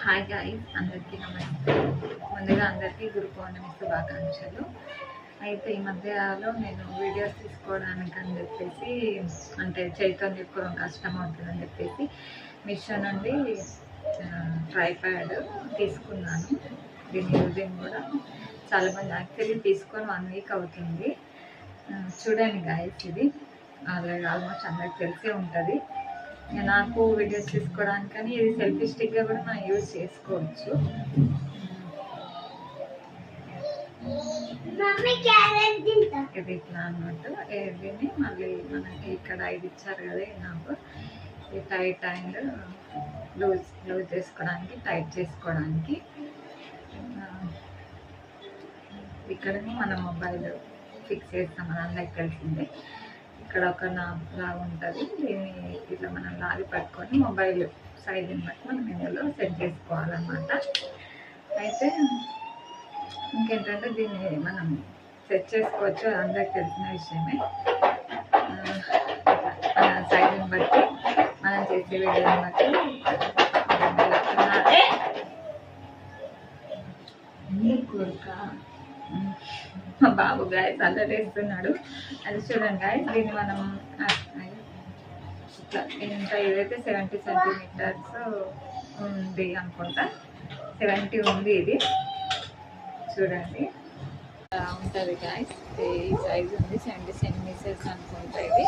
Hi guys, అందరికీ నమస్తే. ముందుగా అందరికీ గురు పౌర్ణమి శుభాకాంక్షలు. అయితే ఈ మధ్యలో నేను వీడియోస్ తీసుకోవడానికి అని చెప్పేసి, అంటే చేతితో తీసుకోవడం కష్టం అవుతుందని చెప్పేసి మిషన్ నుండి ట్రైప్యాడ్ తీసుకున్నాను. దీని యూజింగ్ కూడా చాలా మంది యాక్చువల్లీ తీసుకొని 1 వీక్ అవుతుంది. చూడండి గాయ్స్, ఇది ఆల్మోస్ట్ అందరికి తెలిసే ఉంటుంది. నాకు వీడియోస్ తీసుకోవడానికని ఇది సెల్ఫీ స్టిక్గా కూడా మనం యూజ్ చేసుకోవచ్చు. ఇది ఇట్లా అన్నట్టు దీన్ని మళ్ళీ మనకి ఇక్కడ ఇది ఇచ్చారు కదా, నాకు ఈ టైట్ అండ్ లూజ్ చేసుకోవడానికి, టైట్ చేసుకోవడానికి. ఇక్కడ మనం మొబైల్ ఫిక్స్ చేస్తాం, మన అందరికి తెలిసిందే. ఇక్కడ ఒక నాబ్ లాగా ఉంటుంది, దీన్ని ఇట్లా మనం లాగి పట్టుకొని మొబైల్ సైజుని బట్టి మనం ఇందులో సెట్ చేసుకోవాలన్నమాట. అయితే ఇంకేంటంటే దీన్ని మనం సెట్ చేసుకోవచ్చు, అందరికి తెలిసిన విషయమే. మన సైజుని బట్టి, మనం చేసే వీడియోని బట్టి మా బాబు గాయస్ అల్లరేస్తున్నాడు. అది చూడండి గాయస్, దీన్ని మనం ఇంత ఇదైతే 70 సెంటీమీటర్స్ ఉంది అనుకుంటా, 70 ఉంది. ఇది చూడండి ఉంటుంది గాయస్, ఈ సైజ్ ఉంది 70 సెంటీమీటర్స్ అనుకుంటా. ఇది